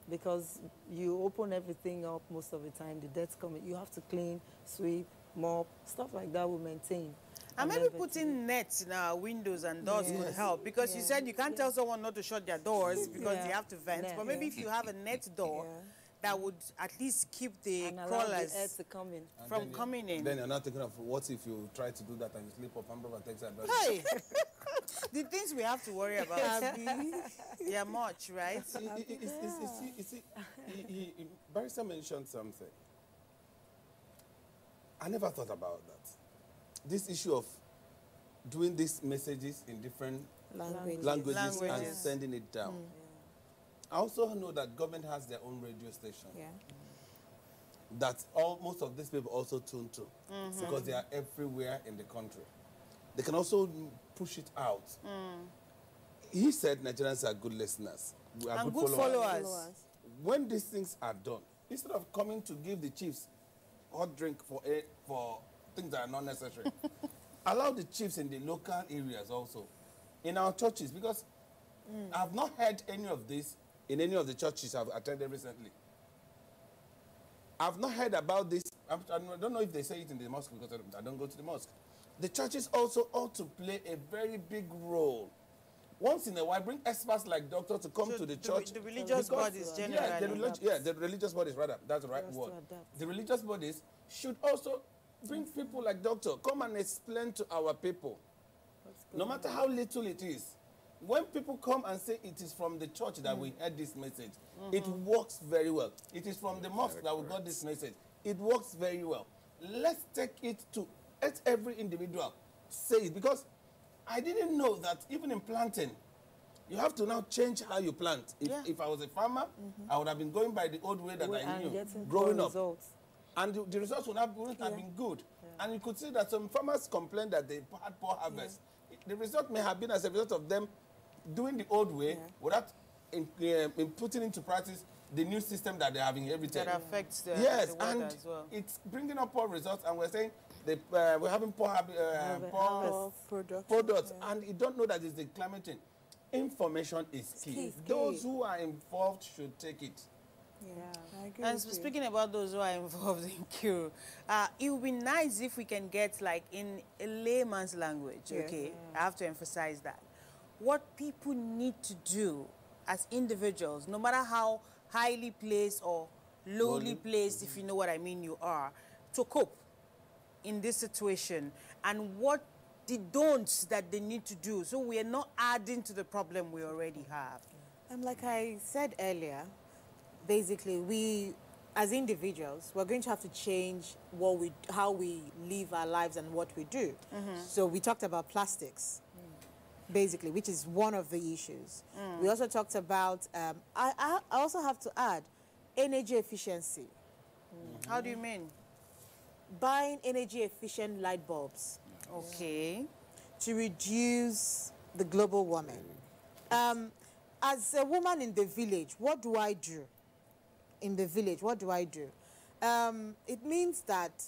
Because you open everything up most of the time, the dirt's coming. You have to clean, sweep, mop, stuff like that will maintain. And maybe putting nets in our windows and doors could help. Because you said you can't tell someone not to shut their doors because they have to vent. But maybe if you have a net door, that would at least keep the crawlers from coming in. Then you're not thinking of what if you try to do that and you slip up and brother takes advantage. Hey! The things we have to worry about, they are much, right? You see, Barrister mentioned something. I never thought about that. This issue of doing these messages in different languages. And sending it down. I also know that government has their own radio station. That most of these people also tune to because they are everywhere in the country. They can also push it out. He said Nigerians are good listeners. We are good followers. When these things are done, instead of coming to give the chiefs hot drink for things that are not necessary, allow the chiefs in the local areas also, in our churches, because I've not heard any of this in any of the churches I've attended recently. I've not heard about this. I don't know if they say it in the mosque because I don't go to the mosque. The churches also ought to play a very big role. Once in a while, bring experts like doctors to come to the church. The religious bodies generally. The religious bodies, rather. That's the right word. The religious bodies should also bring people like doctor. Come and explain to our people. No matter how little it is. When people come and say it is from the church that we heard this message, it works very well. It is from the mosque that we got this message. It works very well. Let's take it to every individual say it, because I didn't know that even in planting, you have to now change how you plant. If I was a farmer, I would have been going by the old way that I knew growing up. And the results wouldn't have been good. And you could see that some farmers complained that they had poor harvest. The result may have been as a result of them doing the old way without putting into practice the new system that they have inherited. That affects the and as well. It's bringing up poor results, and we're saying we're having poor products, and you don't know that it's the climate change. Information is key. Those who are involved should take it. I agree. And speaking about those who are involved in cure, it would be nice if we can get, like, in a layman's language, okay? I have to emphasize that. What people need to do as individuals, no matter how highly placed or lowly placed, if you know what I mean, you are, to cope in this situation, and what the don'ts that they need to do, so we are not adding to the problem we already have. And like I said earlier, basically, we, as individuals, we're going to have to change how we live our lives and what we do. So we talked about plastics, basically, which is one of the issues. We also talked about, I also have to add, energy efficiency. How do you mean? Buying energy-efficient light bulbs. Okay. To reduce the global warming. as a woman in the village, what do I do? In the village, what do I do? It means that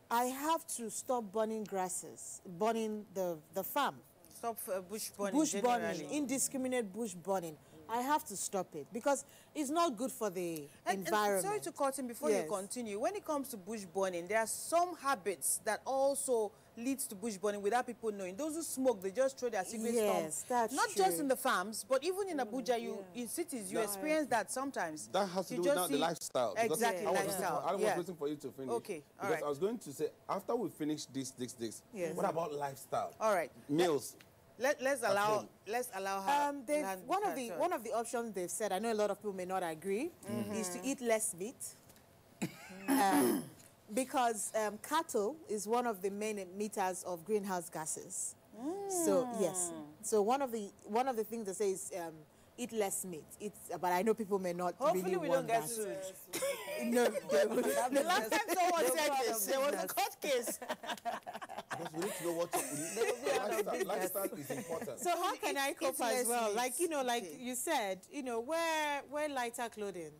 I have to stop burning grasses, burning the farm. Stop bush burning. Bush burning, indiscriminate bush burning. I have to stop it because it's not good for the environment. Sorry to cut in before you continue. When it comes to bush burning, there are some habits that also leads to bush burning without people knowing. Those who smoke, they just throw their cigarette stump. Not just in the farms, but even in Abuja, in cities, you experience that sometimes. That has to do with now the lifestyle. Exactly, lifestyle. I was waiting for you to finish. Okay, all because right. I was going to say, after we finish this, what about lifestyle? All right. Meals. Let's allow her. One of the options they've said, I know a lot of people may not agree, is to eat less meat. Because cattle is one of the main emitters of greenhouse gases. So yes. So one of the things they say is eat less meat. But I know people may not really want that. Hopefully we don't get sued. No, the last time someone said this, there was a court case. Because we need to know what lifestyle is important. So how can I cope as well? Like, like you said, wear lighter clothing.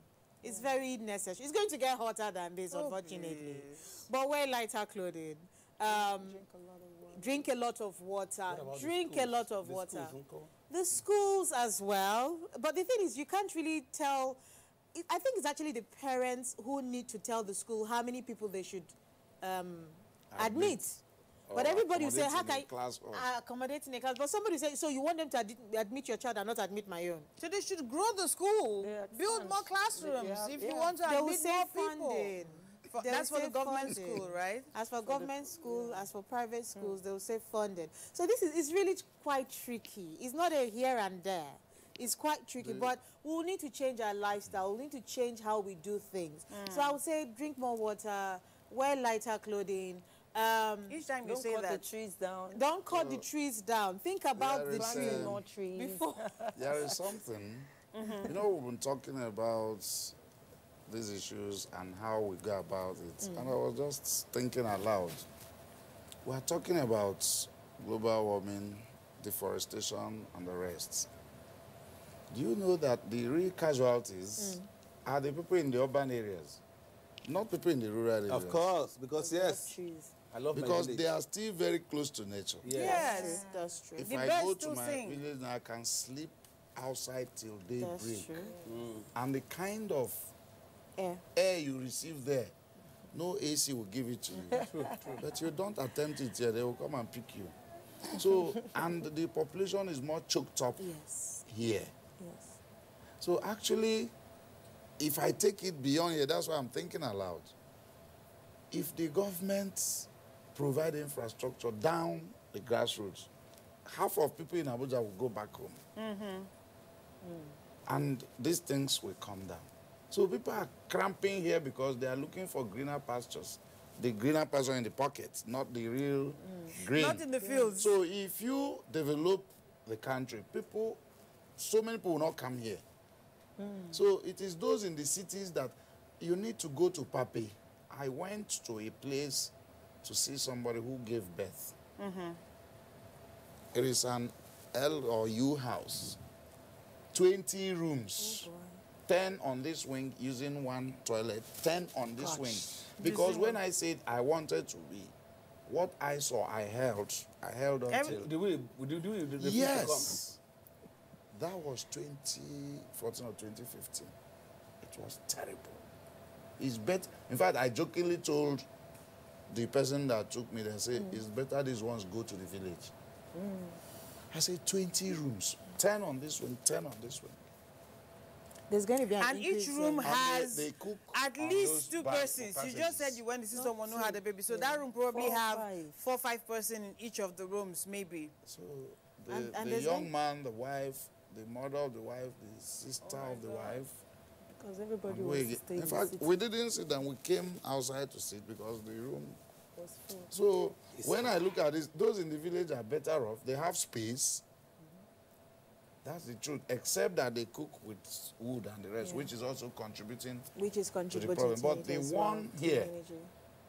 It's very necessary. It's going to get hotter than this, unfortunately. Please. But wear lighter clothing. Drink a lot of water. Drink a lot of water. The schools as well. But the thing is, you can't really tell. I think it's actually the parents who need to tell the school how many people they should admit. But everybody will say, how can I accommodate in a class? But somebody will say, so you want them to admit your child and not admit my own? So they should grow the school, build more classrooms if you want to admit more people. That's for the government school, right? As for government school, as for private schools, they will say funded. So this is really quite tricky. It's not a here and there. It's quite tricky, but we'll need to change our lifestyle. We'll need to change how we do things. So I would say drink more water, wear lighter clothing. Each time you say that, don't cut the trees down. Don't cut the trees down. Think about the trees. More trees. Before. There is something. You know, we've been talking about these issues and how we go about it. And I was just thinking aloud. We're talking about global warming, deforestation, and the rest. Do you know that the real casualties are the people in the urban areas, not people in the rural areas? Of course, because I love because my village. they are still very close to nature. Yes, that's true. If I go to my village now, I can sleep outside till daybreak. And the kind of air you receive there, no AC will give it to you. But you don't attempt it here, they will come and pick you. So, and the population is more choked up here. So actually, if I take it beyond here, that's why I'm thinking aloud. If the government provide infrastructure down the grassroots, half of people in Abuja will go back home. And these things will come down. So people are cramping here because they are looking for greener pastures. The greener pasture in the pockets, not the real green. Not in the fields. So if you develop the country, so many people will not come here. So it is those in the cities that you need to go to Pape. I went to a place to see somebody who gave birth. It is an L or U house. 20 rooms. 10 on this wing using one toilet. 10 on this wing. Because when I said I wanted to be, what I saw, I held until... Yes. That was 2014 or 2015. It was terrible. It's better. In fact, I jokingly told the person that took me there, say, it's better these ones go to the village. I said 20 rooms, 10 on this one, 10 on this one. There's going to be an and each room has they cook at least 2 persons. You just said you went to see someone who had a baby. So that room probably have 4 or 5 persons in each of the rooms, maybe. So the young man, the wife, the mother of the wife, the sister of the wife. Because everybody wants to stay in the fact, we didn't sit and we came outside to sit because the room was full. So when I look at this, those in the village are better off. They have space. That's the truth, except that they cook with wood and the rest, which is also contributing to the problem. But the one here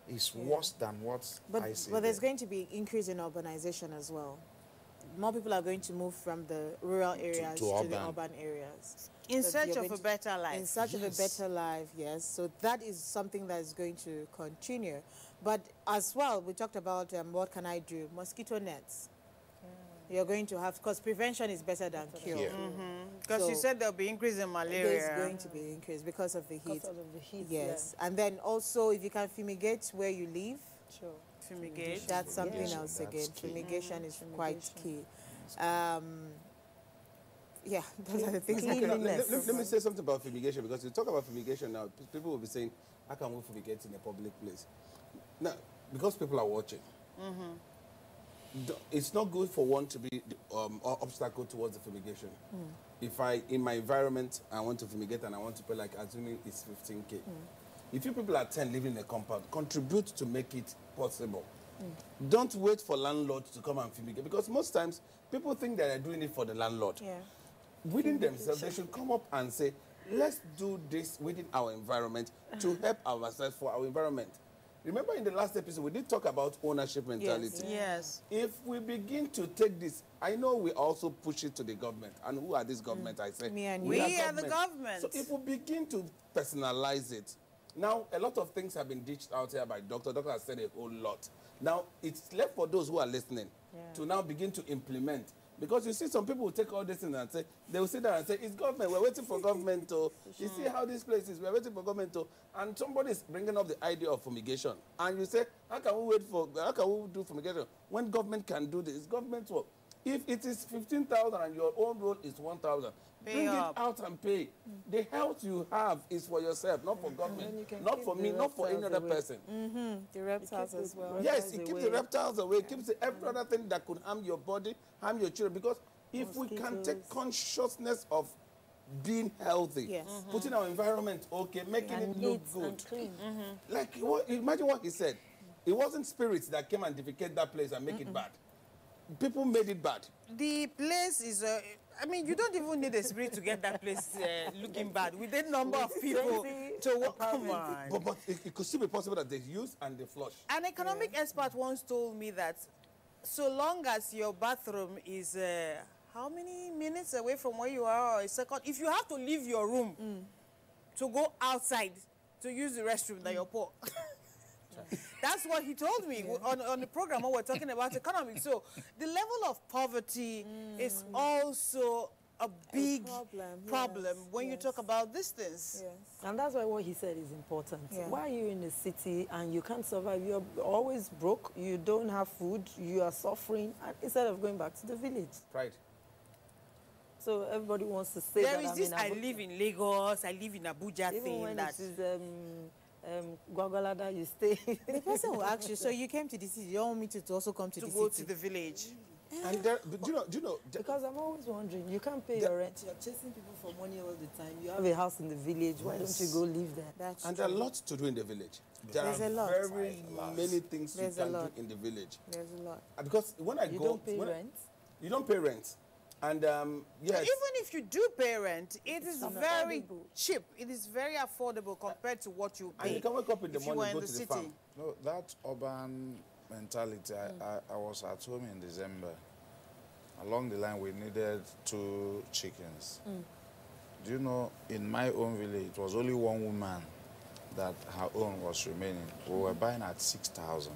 is worse than what I see. But there's going to be increase in urbanization as well. more people are going to move from the rural areas to the urban areas. In search of a better life. In search of a better life, yes. So that is something that is going to continue. But as well, we talked about what can I do? Mosquito nets. You're going to have, because prevention is better than cure. Because you said there'll be increase in malaria. There's going to be increase because of the heat. Because of the heat, yes. And then also, if you can fumigate where you live. Sure. Fumigate. That's something else again. Fumigation is quite key. Yeah, those are the things. Let me say something about fumigation, because you talk about fumigation now, people will be saying, how can we fumigate in a public place? Now, because people are watching, it's not good for one to be an obstacle towards the fumigation. If in my environment, I want to fumigate and I want to pay, like, assuming it's 15K. If you people are 10 living in a compound, contribute to make it possible. Don't wait for landlords to come and fumigate, because most times people think that they're doing it for the landlord. Within themselves, they should come up and say, let's do this within our environment to help ourselves for our environment. Remember in the last episode, we did talk about ownership mentality. Yes. If we begin to take this, I know we also push it to the government. And who are this government, I say? Me and you. We are the government. So if we begin to personalize it, now a lot of things have been dished out here by Doctor. Doctor has said a whole lot. Now it's left for those who are listening to now begin to implement. Because you see some people will take all this in and say, they will sit there and say, it's government, we're waiting for government to, you see how this place is, we're waiting for government to, and somebody is bringing up the idea of fumigation. And you say, how can we do fumigation when government can do this? It's government's work. If it is 15,000 and your own role is 1,000, bring it out and pay. The health you have is for yourself, not for government, not for me, not for any other person. The reptiles as well. Yes, it keeps the reptiles away, it keeps every other thing that could harm your body, harm your children. Because if we can take consciousness of being healthy, putting our environment okay, making it look good. Like, imagine what he said. It wasn't spirits that came and defecate that place and make it bad. People made it bad. The place is, I mean, you don't even need a spirit to get that place looking bad. With the number of people to work. Come on. But it could still be possible that they use and they flush. An economic expert once told me that so long as your bathroom is how many minutes away from where you are, or a second, if you have to leave your room to go outside to use the restroom, that you're poor. That's what he told me on the program when we're talking about economics. So the level of poverty is also a big problem when you talk about these things. And that's why what he said is important. Why are you in the city and you can't survive? You're always broke, you don't have food, you are suffering, and instead of going back to the village. Right. So everybody wants to say there is this I live in Lagos, I live in Abuja even thing. When that it is Gwagwalada, you stay. The person will ask you, so you came to the city, you don't want me to also come to the city? To go to the village. And there, do you know? Because I'm always wondering, you can't pay your rent. You're chasing people for money all the time. You have a house in the village. Why don't you go live there? And there are lots to do in the village. There's a lot. Very many things you can do in the village. There's a lot. Because when I you go... You don't pay rent? You don't pay rent. And yes. Even if you do pay rent, it is very cheap. It is very affordable compared to what you pay. And you can wake up in the morning and go to the farm. No, that urban mentality, I was at home in December. Along the line, we needed 2 chickens. Do you know, in my own village, it was only one woman that her own was remaining. We were buying at 6,000.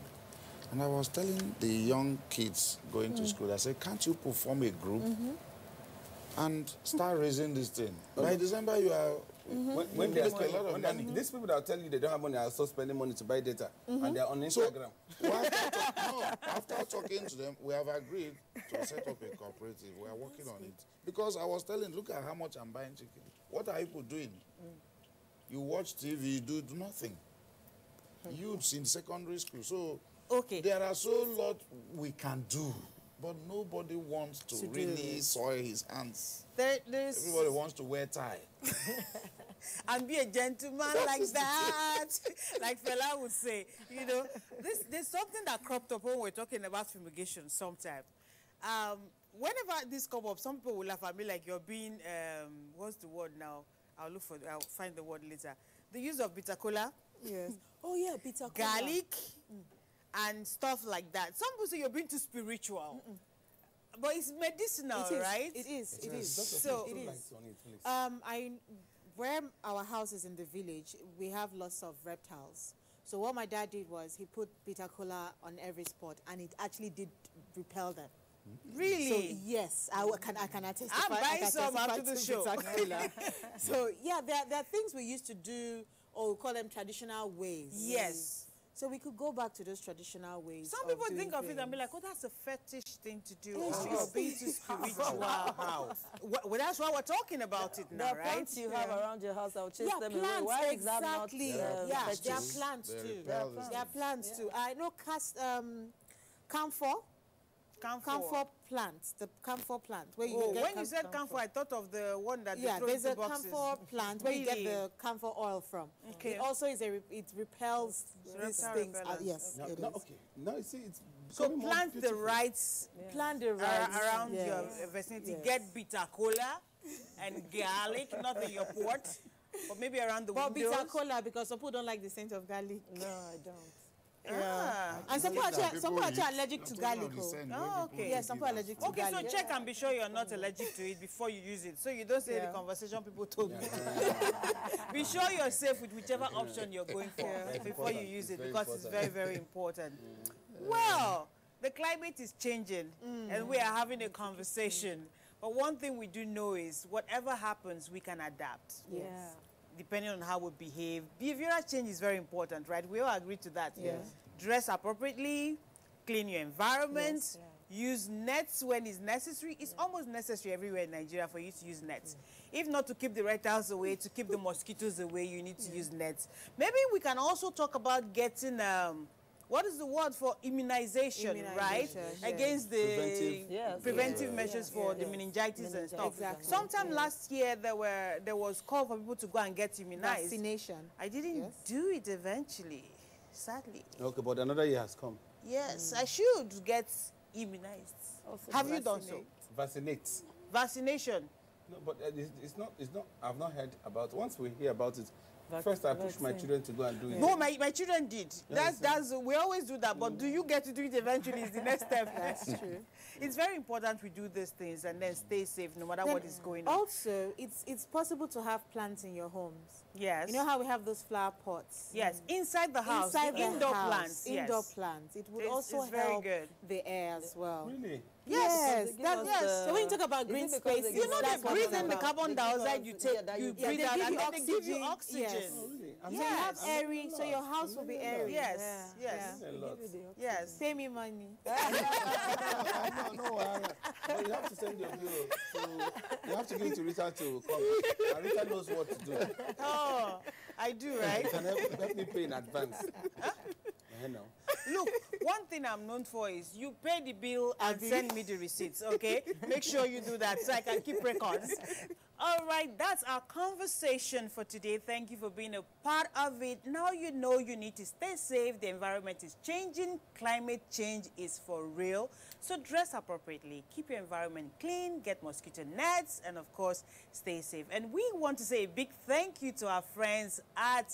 And I was telling the young kids going to school, I said, can't you form a group and start raising this thing? By December, you are... When they spend a lot of money. These people that are telling you they don't have money are also spending money to buy data. And they're on Instagram. So, after talking to them, we have agreed to set up a cooperative. We are working on it. Because I was telling, look at how much I'm buying chicken. What are people doing? You watch TV, you do nothing. Youths in secondary school. So there are so lot we can do. But nobody wants to really soil his hands. Everybody wants to wear tie. And be a gentleman like that. Like Fela would say. You know, there's something that cropped up when we're talking about fumigation sometime. Whenever this comes up, some people will laugh at me like you're being, what's the word now? I'll find the word later. The use of bitter cola. Yes. Oh, yeah, bitter cola. Garlic. And stuff like that. Some people say you're being too spiritual. But it's medicinal, right? It is. It is. So it is. Where our house is in the village, we have lots of reptiles. So what my dad did was he put bitter cola on every spot, and it actually did repel them. Really? So yes, I can attest. I'm buying some after the show. So yeah, there are things we used to do, or we call them traditional ways. Yes. So we could go back to those traditional ways. Some people think of it and be like, oh, that's a fetish thing to do. Yes, Or yes. you're being too spiritual. Well, that's why we're talking about it now, There are right? plants you have around your house that will chase them away. Plants, Why is that not exactly. fetish? There are plants too. There are plants too. I know camphor plants, the camphor plant. Where you get when you said camphor, I thought of the one that there's a camphor plant where you get the camphor oil from. Okay. It also is it repels these things. Yes, No, it is. okay. Now you see, it's So becoming more plant the beautiful. rights, around your vicinity. Get bitter cola and garlic, not in your pot, but maybe around the windows. Bitter cola, because some people don't like the scent of garlic. No, I don't. And some people are allergic to garlic. Oh, okay. Yes, some people are allergic to garlic. Okay, so check and be sure you're not allergic to it before you use it. So you don't say the conversation people told me. Be sure you're safe with whichever option you're going for before you use it, because it's very, very important. Well, the climate is changing and we are having a conversation. But one thing we do know is whatever happens, we can adapt. Yes. Depending on how we behave. Behavioral change is very important, right? We all agree to that. Yes. Dress appropriately, clean your environment, use nets when it's necessary. It's almost necessary everywhere in Nigeria for you to use nets. If not to keep the reptiles away, to keep the mosquitoes away, you need to use nets. Maybe we can also talk about getting, what is the word for immunization, right? Yes. Against the preventive measures for the meningitis and stuff. Exactly. Sometime last year, there was call for people to go and get immunized. Vaccination. I didn't do it eventually, sadly. Okay, but another year has come. Yes, I should get immunized. Have you done so? Vaccinate. Vaccination. No, but it's not. I've not heard about. Once we hear about it, first I push my children to go and do it. No, my children did. That's we always do that. But do you get to do it eventually? Is the next step. That's true. It's very important we do these things and then stay safe no matter what is going on. Also, it's possible to have plants in your homes. Yes. You know how we have those flower pots? Yes, inside the house. Inside the indoor house, plants. Yes. Indoor plants. It would also it's very help good. the air as well. Really? Yes, so when you talk about green spaces, you know they breathe in the carbon dioxide you take, you breathe out, and then they give you oxygen. Yes. So you have airy, so your house will be airy. Yes, yes. Pay me money. No, but you have to send your bill. So you have to give it to Rita to come. And Rita knows what to do. Oh, I do, right? You can help me pay in advance. Look, one thing I'm known for is you pay the bill and send me the receipts, okay? Make sure you do that so I can keep records. All right, that's our conversation for today. Thank you for being a part of it. Now you know you need to stay safe. The environment is changing. Climate change is for real. So dress appropriately. Keep your environment clean. Get mosquito nets. And, of course, stay safe. And we want to say a big thank you to our friends at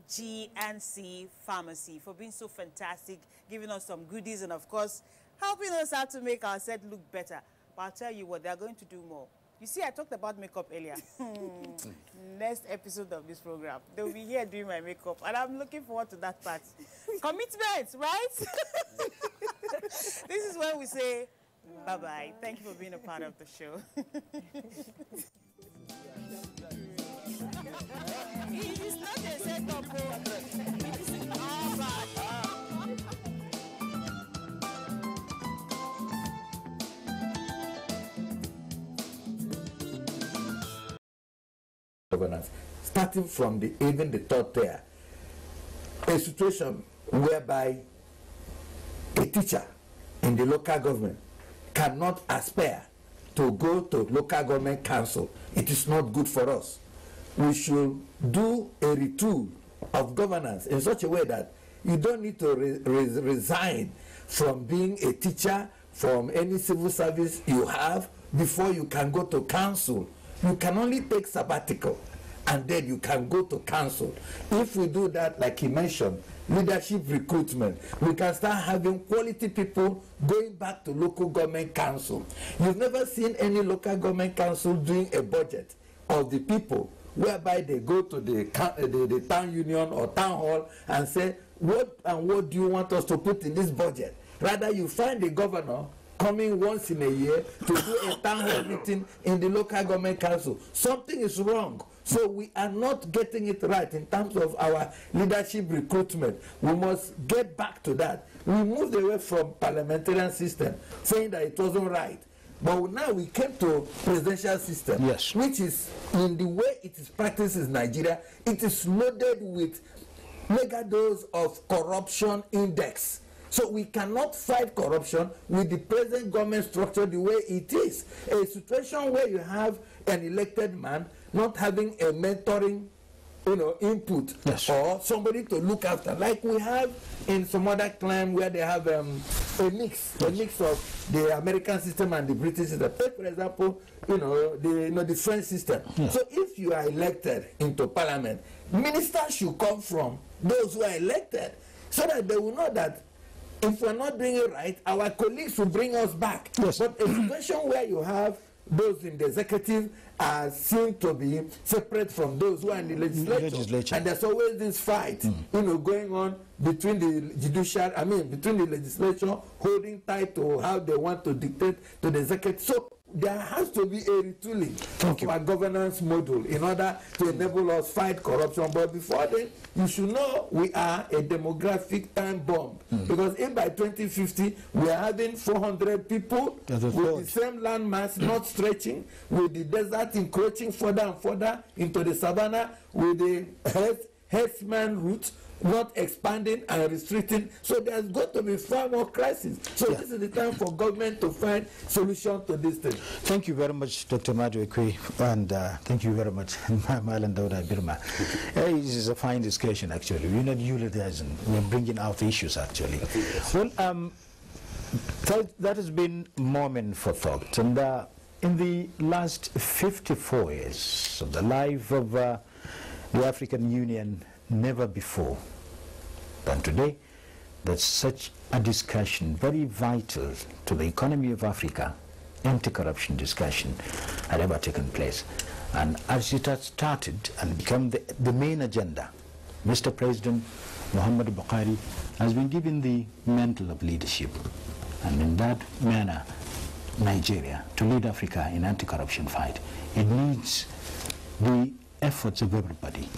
GNC Pharmacy for being so fantastic, giving us some goodies, and, of course, helping us out to make our set look better. But I'll tell you what, they're going to do more. You see, I talked about makeup earlier. Next episode of this program, they'll be here doing my makeup, and I'm looking forward to that part. Commitment, right? This is when we say bye-bye. Thank you for being a part of the show. It is not a setup. It is all bad. Governance, starting from even the third tier, a situation whereby a teacher in the local government cannot aspire to go to local government council. It is not good for us. We should do a retool of governance in such a way that you don't need to resign from being a teacher, from any civil service you have, before you can go to council. You can only take sabbatical and then you can go to council. If we do that, like he mentioned, leadership recruitment. We can start having quality people going back to local government council. You've never seen any local government council doing a budget of the people whereby they go to the town union or town hall and say, what do you want us to put in this budget? Rather, you find the governor coming once in a year to do a town hall meeting in the local government council. Something is wrong. So we are not getting it right in terms of our leadership recruitment. We must get back to that. We moved away from parliamentarian system, saying that it wasn't right. But now we came to presidential system, yes, which is, in the way it is practiced in Nigeria, it is loaded with mega dose of corruption index. So we cannot fight corruption with the present government structure the way it is. A situation where you have an elected man not having a mentoring, input, yes, or somebody to look after, like we have in some other clan where they have a mix of the American system and the British system. Take, for example, the French system. Yeah. So if you are elected into parliament, ministers should come from those who are elected, so that they will know that if we're not doing it right, our colleagues will bring us back. Yes. But a situation where you have those in the executive are seen to be separate from those who are in the legislature. And there's always this fight, going on between the between the legislature holding tight to how they want to dictate to the executive. So there has to be a retooling of our governance model in order to enable us fight corruption. But before then, you should know we are a demographic time bomb. Because if by 2050 we are having 400 people with the same land mass not stretching, with the desert encroaching further and further into the savannah, with the herdsman route not expanding and restricting, so there's got to be far more crisis. So this is the time for government to find solution to this thing. Thank you very much, Dr. Maduekwe, and thank you very much, Malan Dauda Birma. This is a fine discussion, actually. We're not utilizing, we're bringing out issues, actually. Well, that has been a moment for thought, and in the last 54 years of the life of the African Union, never before than today that such a discussion, very vital to the economy of Africa, anti-corruption discussion, had ever taken place. And as it has started and become the main agenda, Mr. President Muhammadu Buhari has been given the mantle of leadership, and in that manner Nigeria to lead Africa in anti-corruption fight. It needs the efforts of everybody.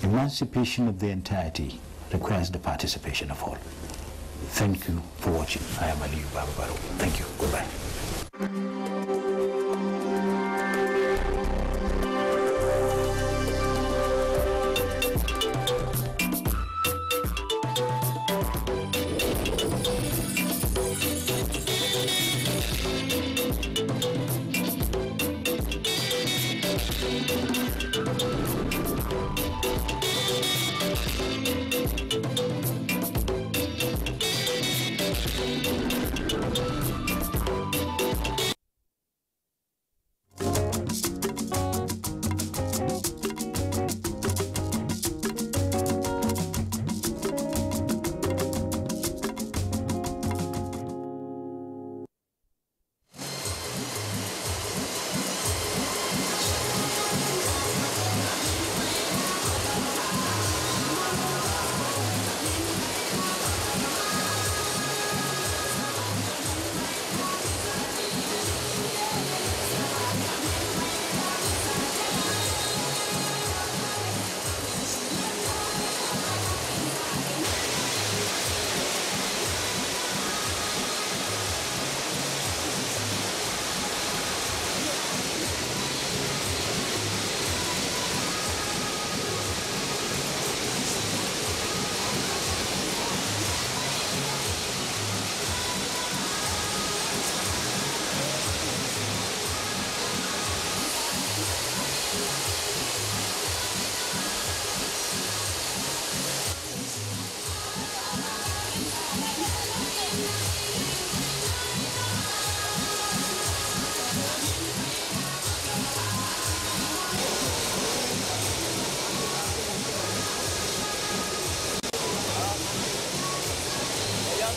Emancipation of the entirety requires the participation of all. Thank you for watching. I am Aliyu Bababaro. Thank you. Goodbye.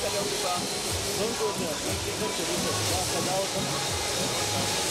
ka daure ba don zo ne ka daure ba ka dawo kan